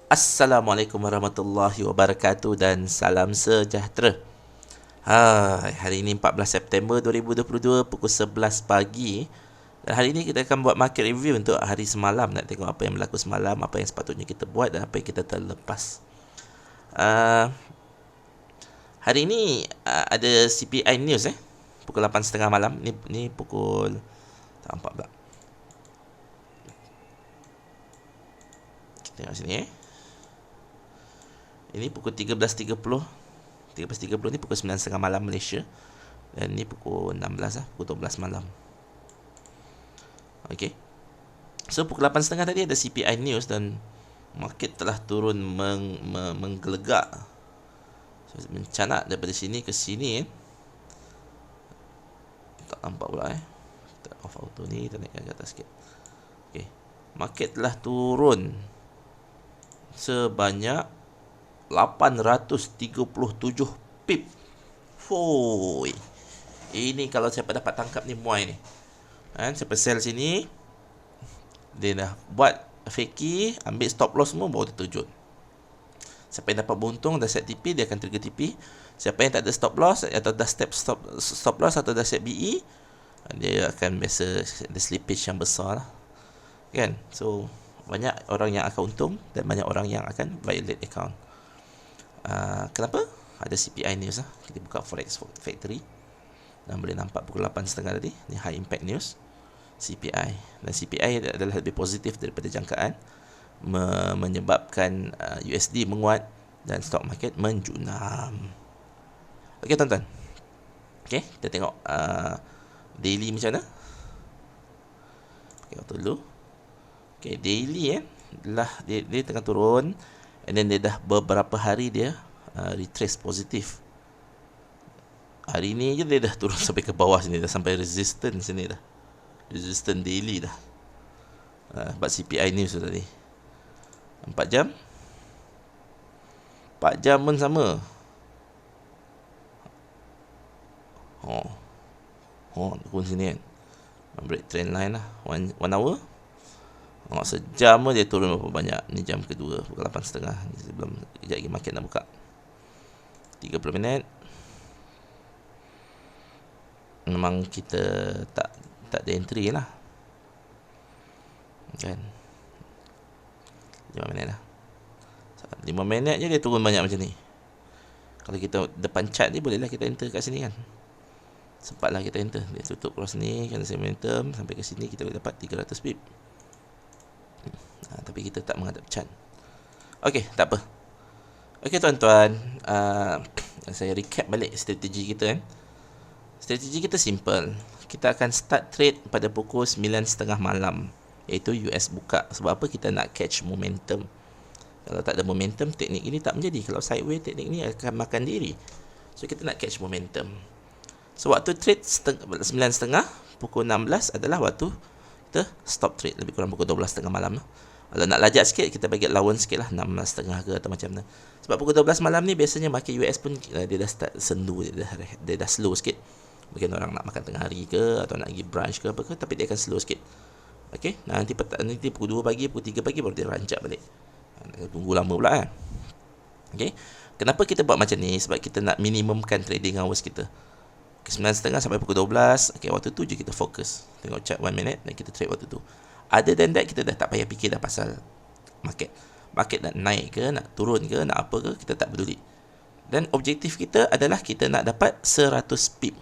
Assalamualaikum warahmatullahi wabarakatuh dan salam sejahtera. Hari ini 14 September 2022 pukul 11 pagi. Dan hari ini kita akan buat market review untuk hari semalam. Nak tengok apa yang berlaku semalam, apa yang sepatutnya kita buat dan apa yang kita terlepas. Uh, Hari ini ada CPI News pukul 8.30 malam. Ni pukul tak nampak pula. Kita tengok sini Ini pukul 13.30 ni pukul 9.30 malam Malaysia. Dan ni pukul 16 pukul 12 malam. Okay. So pukul 8.30 tadi ada CPI News dan market telah turun menggelegak. So, mencanak daripada sini ke sini tak nampak pula Kita off auto ni, kita naikkan ke atas sikit. Okay. Market telah turun sebanyak 837 pip. Foi. Ini kalau siapa dapat tangkap ni muai ni. Siapa sell sini, dia dah buat fakey, ambil stop loss semua, baru dia terjun. Siapa yang dapat beruntung dah set TP, dia akan trigger TP. Siapa yang tak ada stop loss atau dah stop loss atau dah set BE, dia akan biasa ada slippage yang besar lah. Kan? So banyak orang yang akan untung dan banyak orang yang akan violate account. Kenapa? Ada CPI News Kita buka Forex Factory dan boleh nampak pukul 8.30 tadi. Ni high impact news CPI. Dan CPI adalah lebih positif daripada jangkaan, menyebabkan USD menguat dan stock market menjunam. Okey tuan-tuan. Okey, kita tengok daily macam mana. Okey, waktu dulu. Okey, daily dia tengah turun. And then dia dah beberapa hari dia retrace positif. Hari ni je dia dah turun sampai ke bawah sini, dah sampai resistance sini dah. Resistance daily dah. Buat CPI News tu tadi. 4 jam. 4 jam pun sama. Turun sini kan. Break trend line lah. 1 hour. Sejam pun dia turun berapa banyak. Ni jam kedua, pukul 8.30. Ni sebelum kejap lagi market nak buka. 30 minit. Memang kita tak ada entry lah. Kan. 5 minit lah. 5 minit je dia turun banyak macam ni. Kalau kita depan chart ni, bolehlah kita enter kat sini kan. Sempatlah kita enter. Dia tutup cross ni, kan momentum sampai ke sini kita boleh dapat 300 pip. Tapi kita tak menghadap chart. Okey, tak apa. Okey tuan-tuan, saya recap balik strategi kita kan. Strategi kita simple. Kita akan start trade pada pukul 9.30 malam, iaitu US buka. Sebab apa? Kita nak catch momentum. Kalau tak ada momentum, teknik ini tak menjadi. Kalau sideways, teknik ini akan makan diri. So kita nak catch momentum. So waktu trade 9.30, pukul 16 adalah waktu kita stop trade, lebih kurang pukul 12.30 malam. Kalau nak lajak sikit, kita bagi allowance sikit lah, 16.30 ke atau macam mana. Sebab pukul 12 malam ni biasanya market US pun dia dah start sendu, dia dah slow sikit. Mungkin orang nak makan tengah hari ke, atau nak pergi brunch ke apa ke, tapi dia akan slow sikit. Okay, nanti pukul 2 pagi, pukul 3 pagi baru dia rancak balik. Tunggu lama pula kan. Okay, kenapa kita buat macam ni? Sebab kita nak minimumkan trading hours kita. 9.30 sampai pukul 12. Okay, waktu tu je kita fokus. Tengok chart 1 minute dan kita trade waktu tu. Other than that, kita dah tak payah fikir dah pasal market. Market nak naik ke, nak turun ke, nak apa ke, kita tak peduli. Dan objektif kita adalah kita nak dapat 100 pip.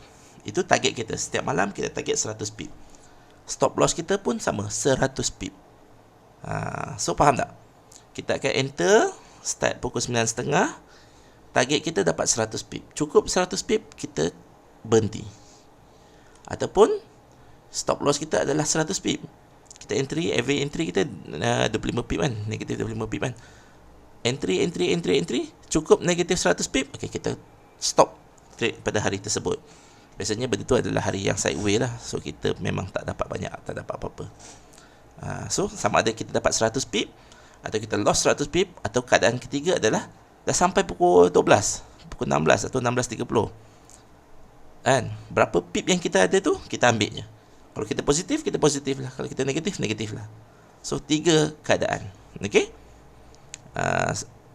Itu target kita. Setiap malam kita target 100 pip. Stop loss kita pun sama, 100 pip. So faham tak? Kita akan enter, start pukul 9.30. Target kita dapat 100 pip. Cukup 100 pip, kita berhenti. Ataupun stop loss kita adalah 100 pip. Kita entry, every entry kita 25 pip kan, negatif 25 pip kan. Entry, cukup negatif 100 pip, okay, kita stop trade pada hari tersebut. Biasanya benda tu adalah hari yang sideways lah. So kita memang tak dapat banyak, tak dapat apa-apa. So sama ada kita dapat 100 pip atau kita lost 100 pip, atau keadaan ketiga adalah dah sampai pukul 12, pukul 16 atau 16.30 kan, berapa pip yang kita ada tu kita ambil je. Kalau kita positif, kita positif lah. Kalau kita negatif, negatif lah. So 3 keadaan. Okay,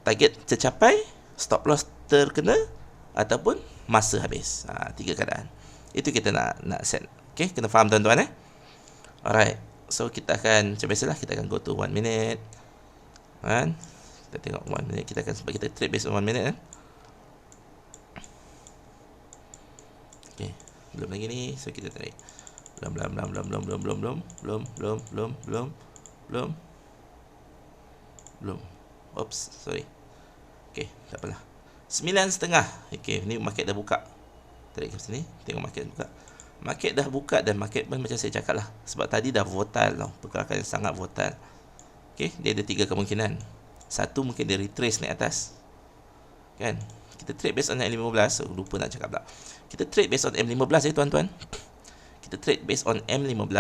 target tercapai, stop loss terkena, ataupun masa habis. 3 keadaan. Itu kita nak set. Okay, kena faham tuan-tuan Alright. So kita akan macam biasalah, kita akan go to 1 minute. Kan? Kita tengok 1 minute, kita akan sebab kita trade based on 1 minute Okay, belum lagi ni. So kita tarik. Belum. Oops, sorry. Okay, tak apalah. 9.5. Okay, ni market dah buka. Tarik ke sini, tengok market buka. Market dah buka dan market pun macam saya cakap lah. Sebab tadi dah volatile tau. Pergerakan yang sangat volatile. Okay, dia ada 3 kemungkinan. Satu, mungkin dia retrace naik atas. Kan? Kita trade based on M15. Lupa nak cakap tak. Kita trade based on M15 tuan-tuan. Kita trade based on M15.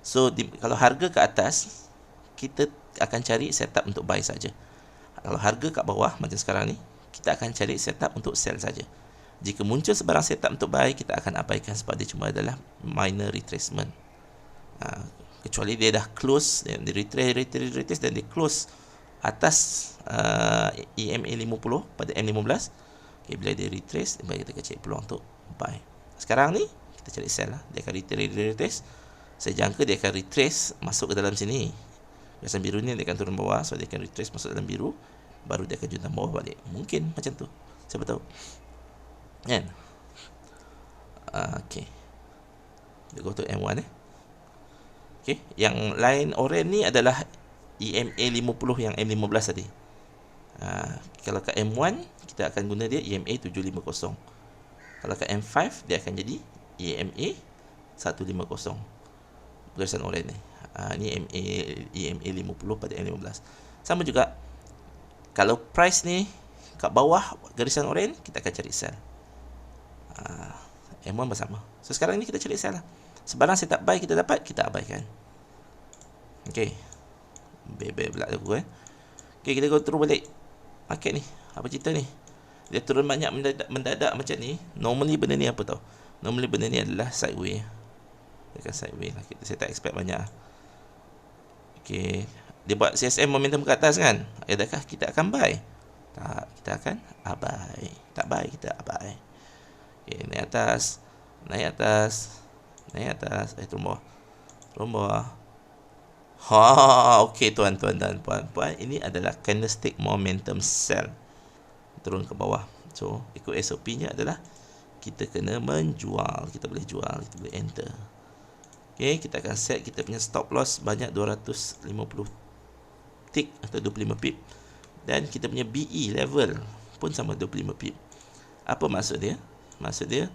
So, kalau harga ke atas, kita akan cari setup untuk buy saja. Kalau harga kat bawah, macam sekarang ni, kita akan cari setup untuk sell saja. Jika muncul sebarang setup untuk buy, kita akan abaikan sebab dia cuma adalah minor retracement. Kecuali dia dah close, dia retrace dan dia close atas EMA 50 pada M15. Okay, bila dia retrace, kita akan cari peluang untuk buy. Sekarang ni kita cari sell lah. Dia akan retrace. Saya jangka dia akan retrace masuk ke dalam sini. Garisan biru ni dia akan turun bawah, so dia akan retrace masuk dalam biru, baru dia akan juntam bawah balik. Mungkin macam tu, siapa tahu kan. Okay, kita go to M1 Okay, yang line orange ni adalah EMA 50 yang M15 tadi. Kalau kat M1 kita akan guna dia EMA 750. Kalau kat M5 dia akan jadi EMA 150. Garisan orange ni. Ni EMA 50 pada M15. Sama juga, kalau price ni kat bawah garisan orange, kita akan cari sell. M1 bersama. So sekarang ni kita cari sell lah. Sebarang setup buy kita dapat, kita abaikan. Okay, bebe pula aku Okay, kita go terus balik market ni. Apa cerita ni? Dia turun banyak mendadak macam ni. Normally benda ni apa tau? Normally benda ni adalah sideway. Dia akan sideway lah. Saya tak expect banyak. Okay, dia buat CSM momentum ke atas kan? Adakah kita akan buy? Tak, kita akan abai. Tak buy, kita abai. Okay, naik atas. Turun bawah. Okay tuan-tuan dan puan-puan, ini adalah candlestick momentum sell. Turun ke bawah. So, ikut SOP-nya adalah kita kena menjual. Kita boleh jual, kita boleh enter. Okay, kita akan set kita punya stop loss banyak 250 tick atau 25 pip. Dan kita punya BE level pun sama 25 pip. Apa maksud dia? Maksud dia,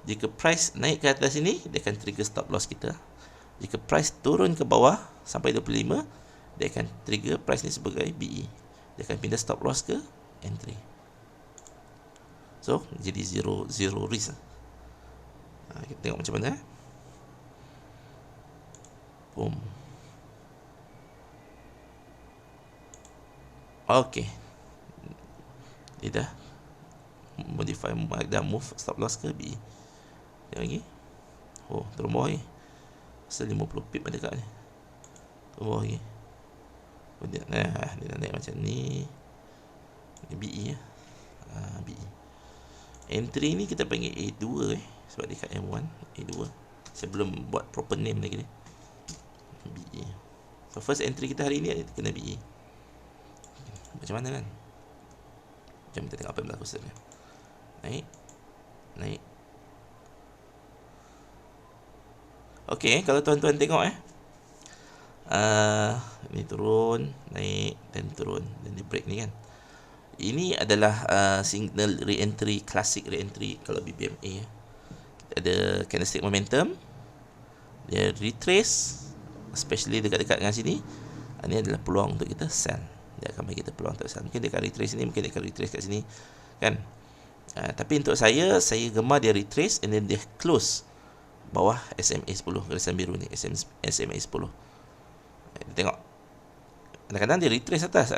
jika price naik ke atas ini, dia akan trigger stop loss kita. Jika price turun ke bawah sampai 25, dia akan trigger price ni sebagai BE. Dia akan pindah stop loss ke entry. So, jadi zero risk. Kita tengok macam mana. Boom. Okay, dia dah modify, dah move stop loss ke BE. Tengok lagi. Turun bawah ni. Pasal 50 pip ada kat ni. Turun bawah lagi. Dia nak naik macam ni. Ni BE BE. Entry ni kita panggil A2 sebab dia kat M1. A2. Saya belum buat proper name lagi ni. BE. So first entry kita hari ni kena BE. Macam mana kan? Jom kita tengok apa yang berlaku seterusnya. Naik. Okay, kalau tuan-tuan tengok ni turun, naik dan turun, dan dia break ni kan. Ini adalah signal re-entry, classic re-entry kalau BBMA. Ada candlestick momentum, dia retrace, especially dekat-dekat dengan sini. Ini adalah peluang untuk kita sell. Dia akan bagi kita peluang untuk sell. Mungkin dia akan retrace sini, mungkin dia akan retrace kat sini kan. Tapi untuk saya gemar dia retrace and then dia close bawah SMA 10, garisan biru ni, SMA 10. Tengok, kadang-kadang dia retrace atas,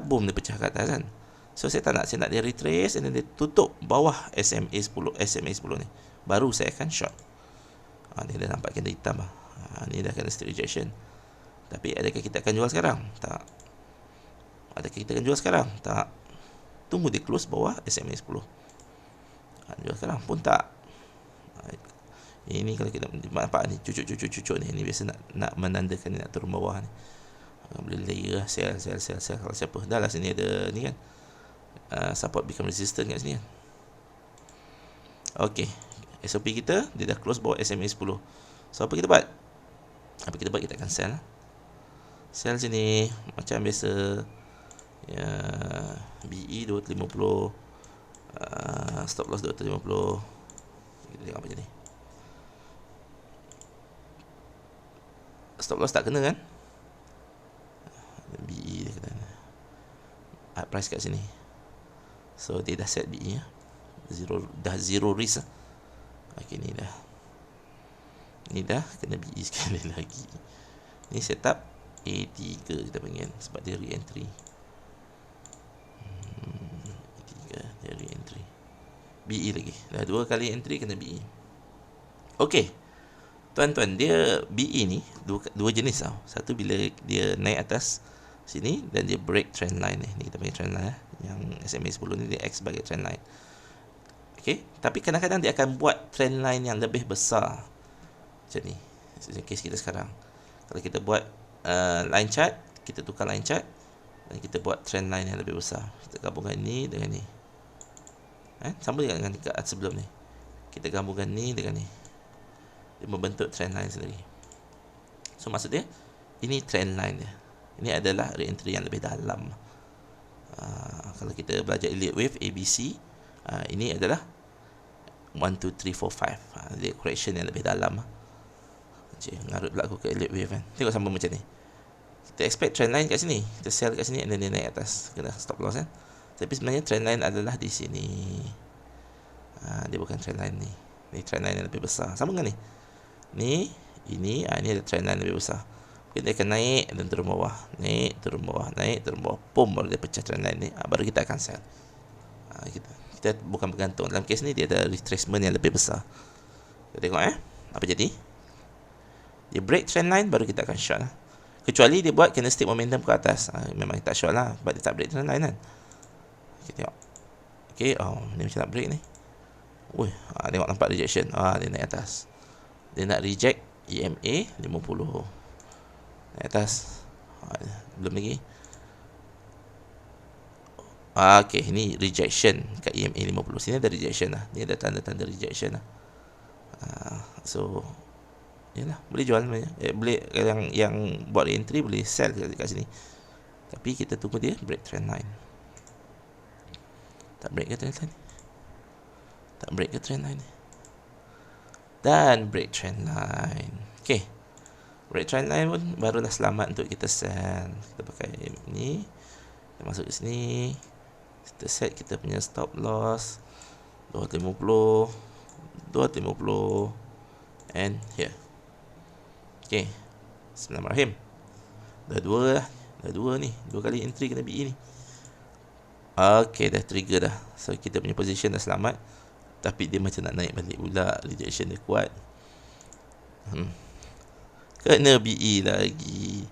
boom, dia pecah ke atas kan. So saya tak nak, saya nak dia retrace and then dia tutup bawah SMA 10 ni, baru saya akan short. Ni dah nampak candle hitam ni dah candlestick rejection. Tapi adakah kita akan jual sekarang? Tak. Adakah kita akan jual sekarang? Tak. Tunggu dia close bawah SMA 10. Jual sekarang pun tak. Ini kalau kita nampak ni, cucuk ni. Ini biasa nak menandakan nak turun bawah ni. Boleh layer sell kalau siapa. Dah lah sini ada ni kan. Support become resistant kat sini kan. Okey. SOP kita dia dah close bawah SMA 10. So apa kita buat? Kita akan sell. Sell sini macam biasa. Ya, BE 250. Stop loss 250. Kita tengok apa jadi. Stop loss tak kena kan? BE dia kena. Price kat sini. So dia dah set BE ya. Zero risk lah. Okey, ni dah kena BE sekali lagi. Ni setup A3 kita panggil sebab dia re-entry. A3 dia re-entry. BE lagi. Dah 2 kali entry kena BE. Okey. Tuan-tuan, dia BE ni dua jenis tau. Satu bila dia naik atas sini dan dia break trend line ni. Ni kita panggil trend line yang SMA 10 ni dia X sebagai trend line. Okey, tapi kadang-kadang dia akan buat trend line yang lebih besar. Macam ni. Macam case kita sekarang. Kalau kita buat line chart, kita tukar line chart dan kita buat trend line yang lebih besar. Kita gabungkan ni dengan ni. Sama dengan dekat sebelum ni. Kita gabungkan ni dengan ni. Dia membentuk trend line sendiri. So maksud dia, ini trend line dia. Ini adalah re-entry yang lebih dalam. Kalau kita belajar elite wave ABC, ini adalah 1, 2, 3, 4, 5. Dia correction yang lebih dalam. Ngarut pula aku ke elite wave kan. Tengok sama macam ni. Kita expect trend line kat sini. Kita sell kat sini dan dia naik atas. Kena stop loss kan. Tapi sebenarnya trend line adalah di sini. Dia bukan trend line ni. Ni trend line yang lebih besar. Sama dengan ni. Ni, ini ada trend line lebih besar. Mungkin dia akan naik dan turun bawah. Naik, turun bawah. Naik, turun bawah. Pum, baru dia pecah trend line ni. Baru kita akan sell. Kita bukan bergantung. Dalam kes ni dia ada retracement yang lebih besar. Kita tengok apa jadi. Dia break trend line, baru kita akan short lah. Kecuali dia buat candlestick momentum ke atas. Memang kita short lah. Sebab dia tak break trend line kan. Kita tengok. Okay, ni macam nak break ni. Tengok nampak rejection. Dia naik atas. Dia nak reject EMA 50. Naik atas. Belum lagi. Okay, ni rejection kat EMA 50. Sini ada rejection lah. Ni ada tanda-tanda rejection lah. So yalah, boleh jual sebenarnya. Boleh yang buat entry boleh sell kat sini. Tapi kita tunggu dia break trend line. Tak break ke trend line? Tak break ke trend line ni? Dan break trend line. Okay, break trend line pun barulah selamat untuk kita sell. Kita pakai ni. Kita masuk ke sini. Kita set kita punya stop loss 250, 250 and here. Okay, Bismillahirrahmanirrahim. Dah dua ni. 2 kali entry kena BE ni. Okay, dah trigger dah. So kita punya position dah selamat. Tapi dia macam nak naik balik pula. Rejection dia kuat. Kena BE lagi.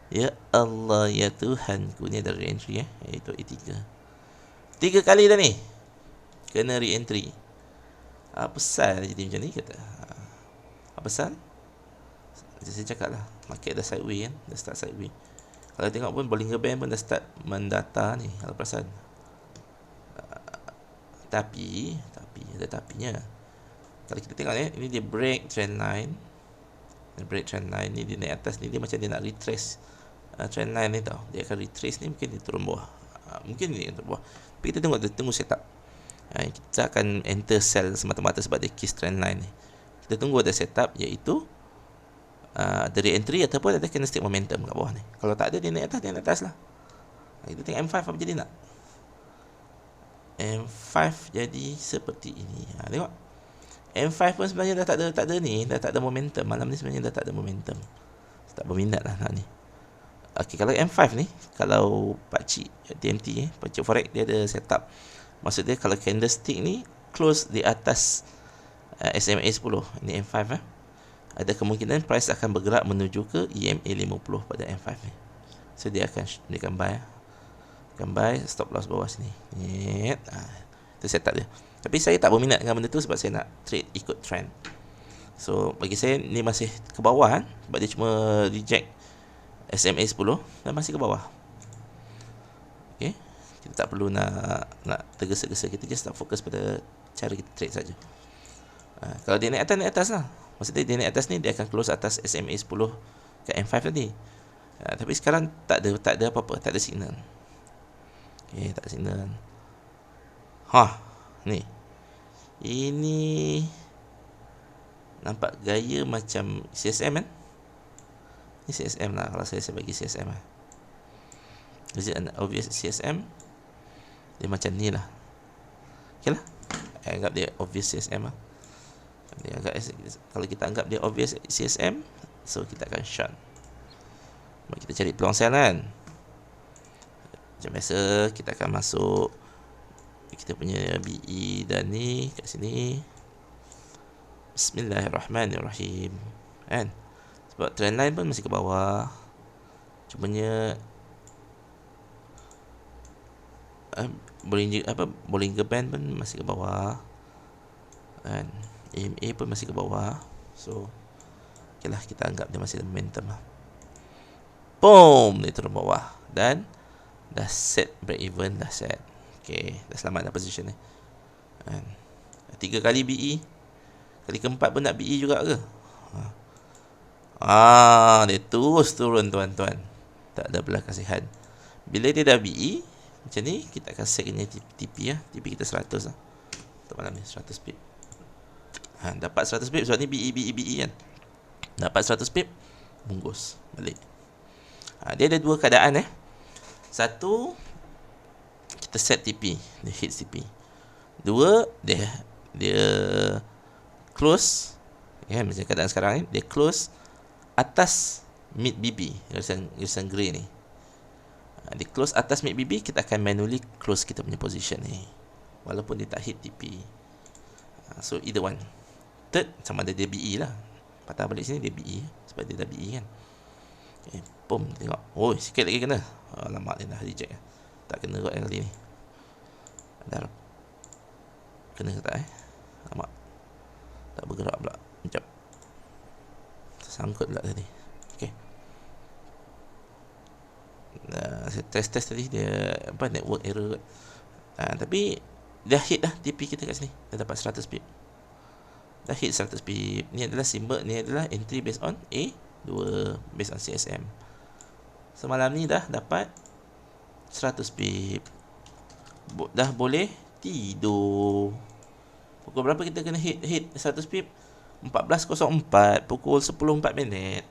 Ya Allah, ya Tuhanku. Ni ada re-entry iaitu A3. 3 kali dah ni kena re-entry. Apa sal jadi macam ni kata. Apa sal? Saya cakap lah, market dah sideways kan. Dah start sideways. Kalau tengok pun Bollinger Band pun dah start mendata ni. Kalau perasan. Tapi ada tapinya. Kalau kita tengok ni, ini dia break trend line. Dia break trend line ni, dia naik atas ni, dia macam dia nak retrace trend line ni tau. Dia akan retrace ni, mungkin dia turun bawah. Mungkin dia turun bawah. Tapi kita tunggu setup. Kita akan enter sell semata-mata sebab dia kiss trend line ni. Kita tunggu ada setup, iaitu dari entry ataupun ada candlestick momentum kat bawah ni. Kalau tak ada, dia naik atas lah. Kita tengok M5 apa jadi nak. M5 jadi seperti ini. Tengok. M5 pun sebenarnya dah tak ada ni, dah tak ada momentum. Malam ni sebenarnya dah tak ada momentum. Tak berminat lah nak ni. Okey, kalau M5 ni, kalau pakcik TMT pakcik forex dia ada setup. Maksud dia kalau candlestick ni close di atas SMA 10, ini M5 ada kemungkinan price akan bergerak menuju ke EMA 50 pada M5 ni. So dia akan buy. Akan buy, stop loss bawah sini. Itu setup dia. Tapi saya tak berminat dengan benda tu sebab saya nak trade ikut trend. So bagi saya ni masih ke bawah kan, sebab dia cuma reject SMA 10 dan masih ke bawah. Okay, kita tak perlu nak tergesa-gesa, kita just nak fokus pada cara kita trade saja. Kalau dia naik atas lah. Maksudnya dia naik atas ni, dia akan close atas SMA 10 kat M5 tadi. Tapi sekarang tak ada apa-apa, tak ada signal. Okay, tak ada signal. Ni. Ini nampak gaya macam CSM kan? Ni CSM lah, kalau saya bagi CSM lah. Is it an obvious CSM? Dia macam ni lah. Okay lah, saya anggap dia obvious CSM lah. Kalau kita anggap dia obvious CSM, so kita akan short. Kita cari peluang sell kan. Macam biasa, kita akan masuk kita punya BE dan ni kat sini. Bismillahirrahmanirrahim. Kan? Sebab trend line pun masih ke bawah. Cumanya Bollinger Band pun masih ke bawah. Kan? EMA pun masih ke bawah. So okay lah, kita anggap dia masih ada momentum lah. Boom, dia turun bawah. Dan dah set break even, dah set. Okay, dah selamat dah position ni. 3 kali BE. Kali keempat pun nak BE juga ke? Dia terus turun tuan-tuan. Tak ada belas kasihan. Bila dia dah BE macam ni, kita akan set TP lah. TP kita 100 lah untuk malam ni, 100 pip. Dapat 100 pip sebab ni BE kan. Dapat 100 pip, bungkus balik. Dia ada dua keadaan Satu, kita set TP, dia hit TP. Dua, dia close macam keadaan sekarang ni, dia close atas mid BB, irisan grey ni. Dia close atas mid BB, kita akan manually close kita punya position ni walaupun dia tak hit TP. So either one. Third, sama ada dia BE lah, patah balik sini dia BE sebab dia dah BE kan. Okay, boom, tengok. Sikit lagi kena. Alamak, dia dah reject. Tak kena kot kali ni. Dah kena ke tak Alamak, tak bergerak pula. Sekejap, tersangkut pula tadi. Okay, saya test tadi, dia network error kot. Tapi dah hit dah TP kita kat sini. Dah dapat 100 pip. Dah hit 100 pip. Ni adalah simbol, ni adalah entry based on A, 2 based on CSM. Semalam ni dah dapat 100 pip. Dah boleh tidur. Pukul berapa kita kena hit 100 pip? 14.04, pukul 10.04 minit.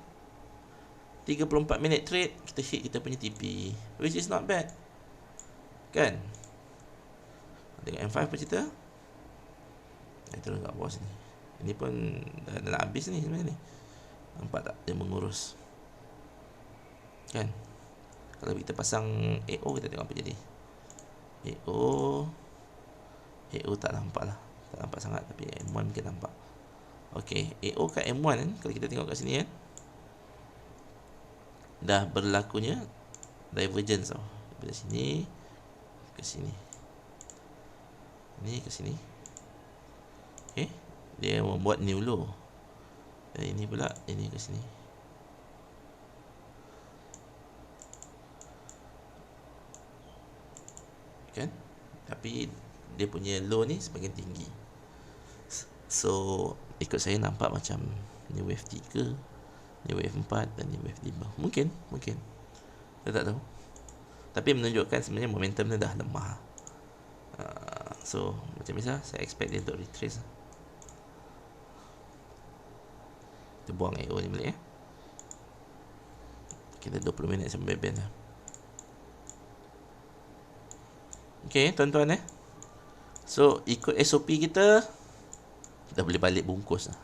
34 minit trade, kita hit kita punya TP, which is not bad kan. Dengan M5 apa cerita? Turun kat bawah sini. Ini pun dah nak habis ni sebenarnya ni. Nampak tak dia mengurus kan. Kalau kita pasang AO, kita tengok apa jadi. AO tak nampak lah, tak nampak sangat, tapi M1 mungkin nampak. Okay, AO kat M1 kan, kalau kita tengok kat sini kan, dah berlakunya divergence tau. Dari sini ke sini, ni ke sini. Okay, dia membuat new low. Dari ini pula, ini ke sini. Kan? Tapi dia punya low ni semakin tinggi. So ikut saya nampak macam ni wave 3, ni wave 4 dan ni wave 5. Mungkin saya tak tahu. Tapi menunjukkan sebenarnya momentum ni dah lemah. So macam biasa, saya expect dia untuk retrace. Kita buang AO ni balik Kita 20 minit sampai band lah. Okay tuan-tuan So ikut SOP kita boleh balik bungkus lah.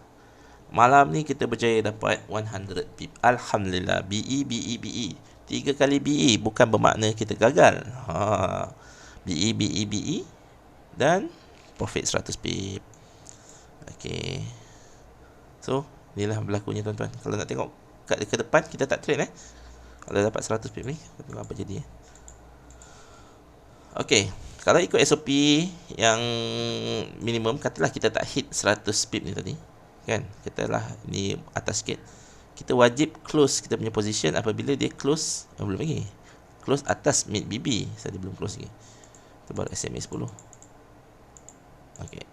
Malam ni kita berjaya dapat 100 pip. Alhamdulillah. BE 3 kali BE bukan bermakna kita gagal. BE dan profit 100 pip. Okay, so inilah berlakunya tuan-tuan. Kalau nak tengok ke depan, kita tak trade Kalau dapat 100 pip ni, tengok apa jadi Okey, kalau ikut SOP yang minimum, katalah kita tak hit 100 pip ni tadi, kan? Katalah ni atas sikit. Kita wajib close kita punya position apabila dia close, belum lagi. Close atas mid BB, saya belum close lagi. Kita baru SMA 10. Okey.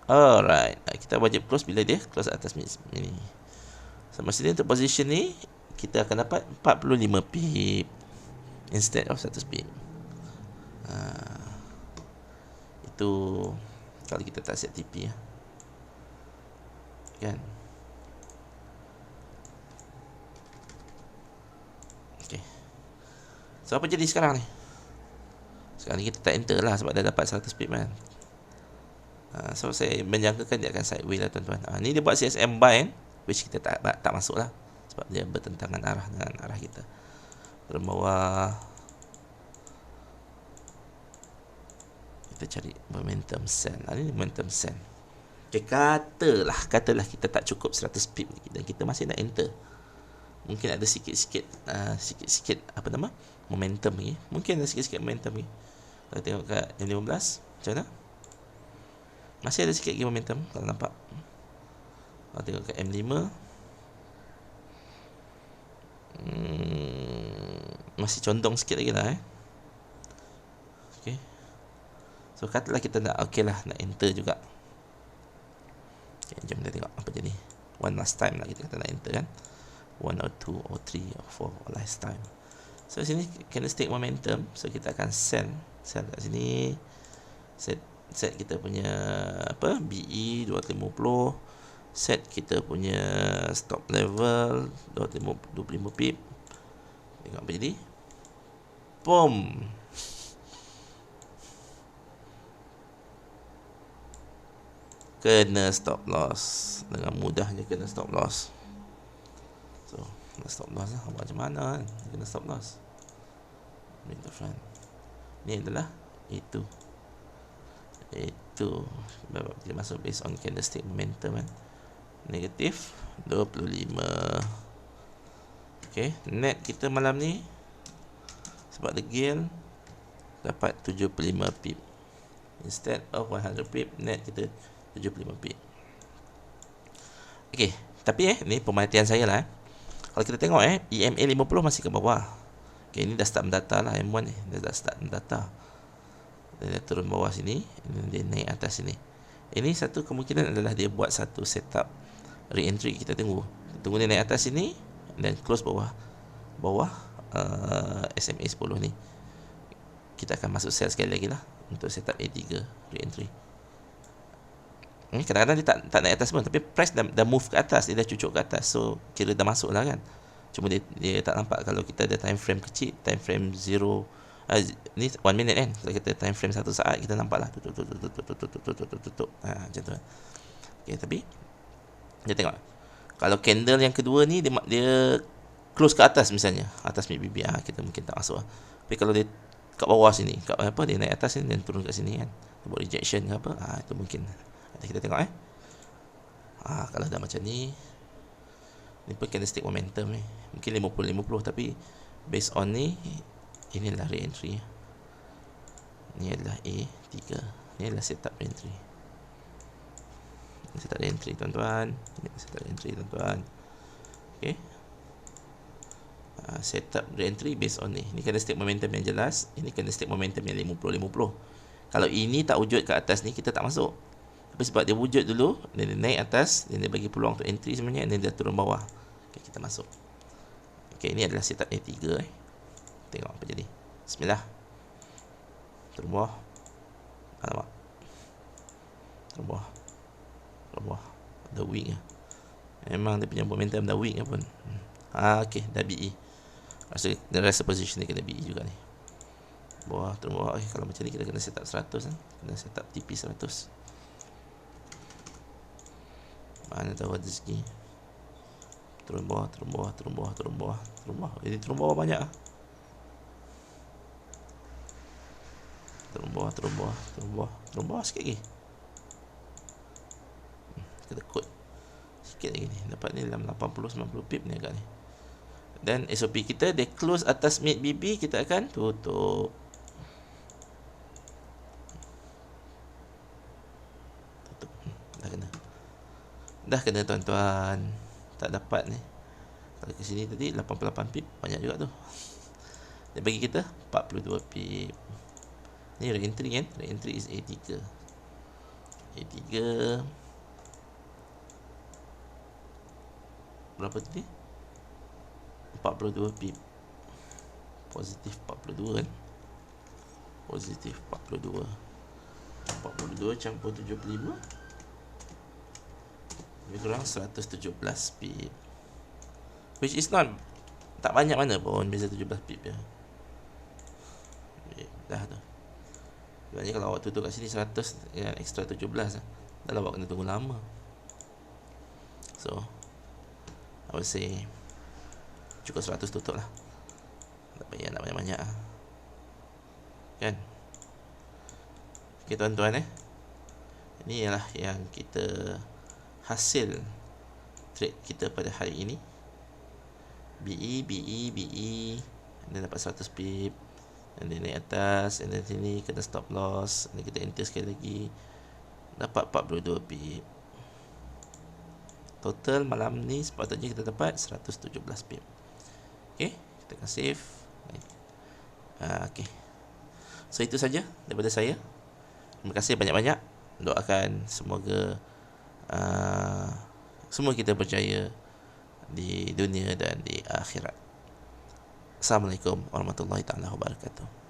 Alright, kita wajib close bila dia close atas mid ni. So, maksudnya untuk position ni kita akan dapat 45 pip instead of 100 pip. Itu kalau kita tak set TP ya. Kan? Okay. So apa jadi sekarang ni? Sekarang ni kita tak enter lah sebab dah dapat 100 pip kan. So saya menjangkakan dia akan sideways lah tuan-tuan. Ni dia buat CSM buy kan, which kita tak masuk lah sebab dia bertentangan arah dengan arah kita. Turun bawah, kita cari momentum sell. Ini momentum sell. Okay, katalah kita tak cukup 100 pip dan kita masih nak enter. Mungkin ada sikit-sikit momentum ni. Mungkin ada sikit-sikit momentum ni. Kita tengok kat M15 macam mana? Masih ada sikit lagi momentum kalau nampak. Kalau tengok kat M5, masih condong sikit lagi lah Okay. So katalah kita nak nak enter juga. Okay, jom kita tengok apa jadi. One last time lah kita kata nak enter kan. 1 or 2 or 3 or 4 or last time. So sini candlestick momentum. So kita akan sell kat sini. Set kita punya BE 250. Set kita punya stop level 25 pip. Tengok apa jadi. Boom. Kena stop loss. Dengan mudahnya kena stop loss. So kena stop loss lah. Macam mana kan kena stop loss. Ni adalah itu dia masuk based on candlestick momentum kan. Negatif 25. Okay, net kita malam ni sebab degil dapat 75 pip. Instead of 100 pip, net kita 75 pip. Okay, tapi ni pemerhatian saya lah Kalau kita tengok EMA 50 masih ke bawah. Okay, ini dah start mendata lah M1 ni. Dia dah start mendata. Dia turun bawah sini, dia naik atas sini. Ini satu kemungkinan adalah dia buat satu setup re-entry. Kita tunggu dia naik atas sini dan close bawah SMA 10 ni. Kita akan masuk sell sekali lagi lah untuk setup A3 re-entry. Kadang-kadang dia tak naik atas pun, tapi price dah move ke atas, dia dah cucuk ke atas. So kira dah masuk lah kan. Cuma dia tak nampak. Kalau kita ada time frame kecil, time frame 0, ni 1 minute kan. Kalau kita time frame 1 saat, kita nampak lah tutup macam tu kan. Okay, tapi dia tengok kalau candle yang kedua ni dia close ke atas misalnya, atas mid BB, kita mungkin tak masuk lah. Tapi kalau dia kat bawah sini, kat apa, dia naik atas ni dan turun kat sini kan, dia buat rejection ke apa, itu mungkin. Kita tengok kalau dah macam ni pun candlestick momentum ni mungkin 50-50, tapi based on ni, inilah re-entry. Ni adalah A3. Ni adalah setup re-entry. Ini setup re-entry tuan-tuan. Ini setup re-entry tuan-tuan. Okay, setup re-entry based on ni. Ni candlestick momentum yang jelas. Ini candlestick momentum yang 50-50. Kalau ini tak wujud kat atas ni, kita tak masuk. Tapi sebab dia wujud dulu, dan dia naik atas, dan dia bagi peluang untuk entry sebenarnya, dan dia turun bawah. Okay, kita masuk. Okay, ini adalah setup A3 Tengok apa jadi. Bismillah. Turun bawah. Nampak? Turun bawah. Turun bawah. Dah weak lah. Memang dia punya momentum dah weak pun. Okay, dah BE. Rasa position dia kena BE juga ni. Bawah, turun bawah. Kalau macam ni kita kena setup 100 kan. Kena setup TP 100. Mana tahu ada rezeki. Turun bawah. Jadi turun bawah banyak lah. Turun bawah sikit lagi. Kita kod sikit lagi ni. Dapat ni dalam 80-90 pip ni agak ni. Dan SOP kita, dia close atas mid BB, kita akan tutup. Tutup. Dah kena tuan-tuan. Tak dapat ni. Kalau ke sini tadi 88 pip, banyak juga tu. Dia bagi kita 42 pip. Ni re-entry kan? Re-entry is A3. A3 berapa tadi? 42 pip. Positif 42 kan? Positif 42. 42 campur 75 lebih kurang 117 pip. Which is not, tak banyak mana pun beza 17 pip je. Dah tu. Sebenarnya kalau awak tutup kat sini 100 yang extra 17 lah. Dah lah awak kena tunggu lama. So I would say cukup 100 tutup lah. Tak payah nak banyak-banyak lah. Kan? Okay tuan-tuan ini ialah yang kita hasil trade kita pada hari ini. BE dan dapat 100 pip. Dan dia naik atas, dan sini kena stop loss, dan kita enter sekali lagi, dapat 42 pip. Total malam ni sepatutnya kita dapat 117 pip. Okay, kita akan save. Okay, so itu saja daripada saya. Terima kasih banyak-banyak. Doakan semoga semua kita berjaya di dunia dan di akhirat. Assalamualaikum warahmatullahi taala wabarakatuh.